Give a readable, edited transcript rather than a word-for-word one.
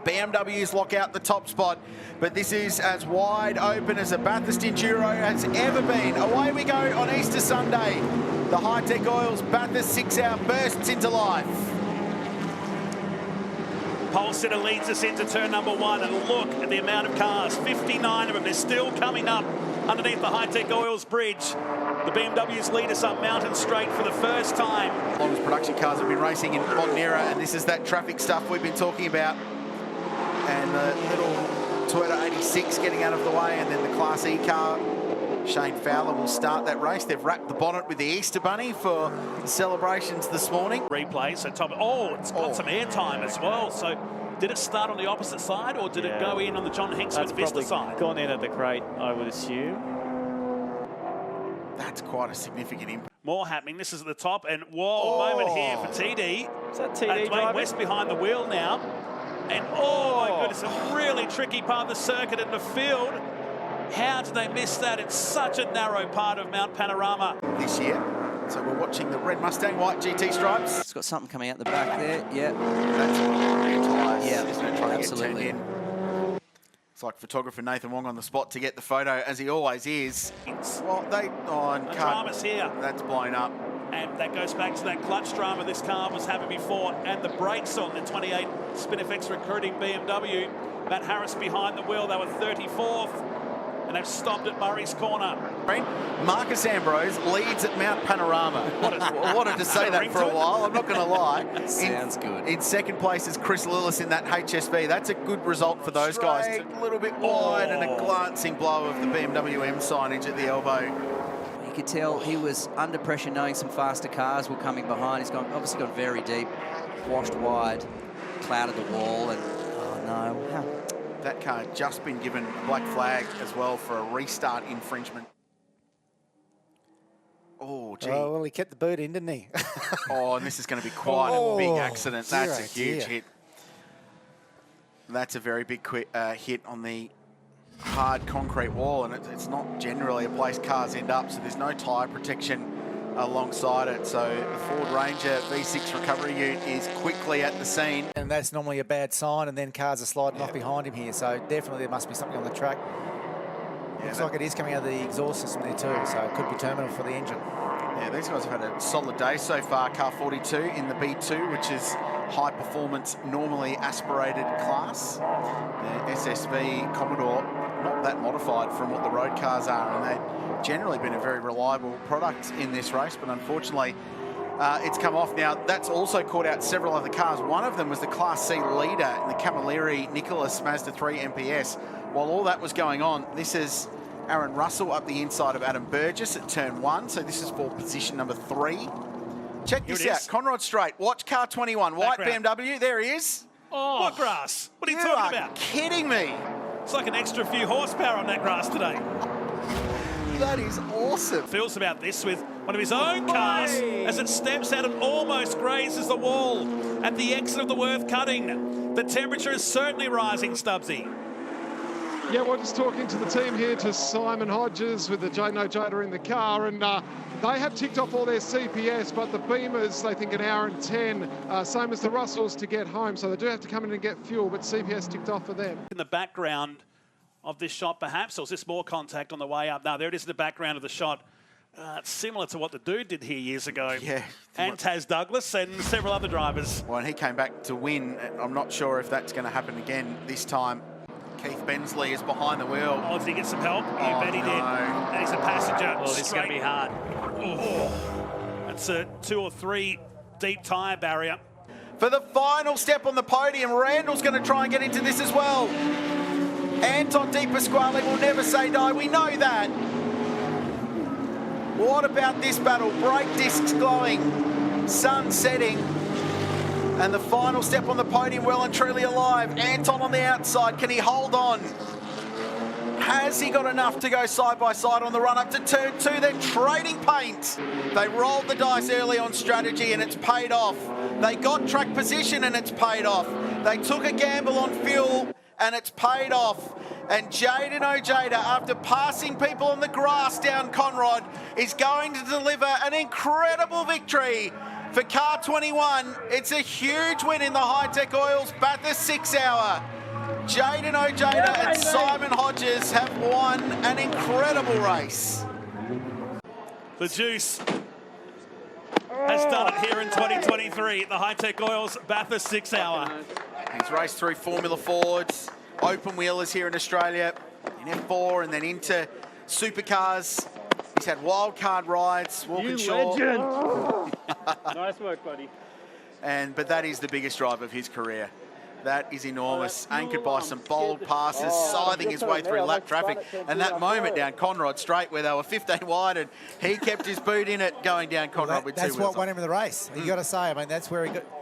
BMWs lock out the top spot, but this is as wide open as a Bathurst Enduro has ever been. Away we go on Easter Sunday. The Hi-Tech Oils Bathurst 6 Hour bursts into life. Pole sitter leads us into turn number 1, and look at the amount of cars, 59 of them. They're still coming up underneath the Hi-Tech Oils bridge. The BMWs lead us up Mountain Straight for the first time. Longest production cars have been racing in modern era, and this is that traffic stuff we've been talking about. And the little Toyota 86 getting out of the way, and then the Class E car. Shane Fowler will start that race. They've wrapped the bonnet with the Easter Bunny for the celebrations this morning. Replay, so top. Oh, it's got some airtime as well. So did it start on the opposite side, or did it go in on the John Hinksman Vista side? Gone in at the crate, I would assume. That's quite a significant impact. More happening. This is at the top, and whoa, moment here for TD. Is that TD driving? West behind the wheel now. And oh my goodness, a really tricky part of the circuit in the field. How did they miss that? It's such a narrow part of Mount Panorama. This year. So we're watching the red Mustang, white GT stripes. It's got something coming out the back there, yeah. That's rear tyres, yeah, isn't it? Trying absolutely. To get turned in. It's like photographer Nathan Wong on the spot to get the photo, as he always is. Well, and drama's here. That's blown up. And that goes back to that clutch drama this car was having before, and the brakes on the 28 SpinFX recruiting BMW. Matt Harris behind the wheel, they were 34th. And they've stopped at Murray's Corner. Marcus Ambrose leads at Mount Panorama. I wanted to say that for a while, I'm not going to lie. Sounds good. In second place is Chris Lillis in that HSV. That's a good result for those guys. A little bit wide and a glancing blow of the BMW M signage at the elbow. You could tell he was under pressure knowing some faster cars were coming behind. He's obviously gone very deep, washed wide, clouded the wall, and oh no. That car had just been given a black flag as well for a restart infringement. Oh, gee. Oh, well, he kept the boot in, didn't he? Oh, and this is going to be quite a big accident. That's a huge hit. That's a very big hit on the hard concrete wall, and it's not generally a place cars end up, so there's no tyre protection alongside it. So the Ford Ranger V6 recovery unit is quickly at the scene. And that's normally a bad sign, and then cars are sliding off behind him here. So definitely there must be something on the track. Looks like it is coming out of the exhaust system there too, so it could be terminal for the engine. Yeah, these guys have had a solid day so far. Car 42 in the B2, which is high performance, normally aspirated class. The SSV Commodore, not that modified from what the road cars are, and they've generally been a very reliable product in this race, but unfortunately it's come off. Now, that's also caught out several other cars. One of them was the Class C leader in the Camilleri Nicholas Mazda 3 MPS. While all that was going on, this is Aaron Russell up the inside of Adam Burgess at turn 1. So this is for position number 3. Check this out. Conrod Straight. Watch car 21. White BMW. There he is. Oh, what grass? What are you talking about? Kidding me. It's like an extra few horsepower on that grass today. That is awesome. Feels about this with one of his own cars as it steps out and almost grazes the wall at the exit of the Worth cutting. The temperature is certainly rising, Stubbsy. Yeah, we're just talking to the team here, to Simon Hodges with the No Jada in the car, and they have ticked off all their CPS, but the Beamers, they think an hour and 10, same as the Russells to get home, so they do have to come in and get fuel, but CPS ticked off for them. In the background of this shot, perhaps, or is this more contact on the way up? No, there it is in the background of the shot. It's similar to what the dude did here years ago. Yeah. And Taz Douglas and several other drivers. Well, and he came back to win. I'm not sure if that's going to happen again this time. Keith Bensley is behind the wheel. Oh, did he get some help? You bet he did. And he's a passenger. Oh, this is going to be hard. Oh, that's a 2 or 3 deep tyre barrier. For the final step on the podium, Randall's going to try and get into this as well. Anton Di Pasquale will never say die. We know that. What about this battle? Brake discs glowing, sun setting. And the final step on the podium, well and truly alive. Anton on the outside, can he hold on? Has he got enough to go side by side on the run up to turn 2? They're trading paint. They rolled the dice early on strategy and it's paid off. They got track position and it's paid off. They took a gamble on fuel and it's paid off. And Jaden Ojeda, after passing people on the grass down Conrod, is going to deliver an incredible victory For car 21, it's a huge win in the High-Tech Oils Bathurst 6 Hour. Jaden Ojeda and Simon Hodges have won an incredible race. The Juice has done it here in 2023 at the High-Tech Oils Bathurst 6 Hour. He's raced through Formula Fords, open wheelers here in Australia, in F4 and then into supercars. He's had wildcard rides, Walkinshaw. Nice work, buddy. But that is the biggest drive of his career. That is enormous, anchored by some bold passes, scything his way through lap traffic. And that moment down Conrod Straight where they were 15 wide and he kept his boot in it going down Conrod with two wheels. That's what won him the race. You got to say, I mean, that's where he got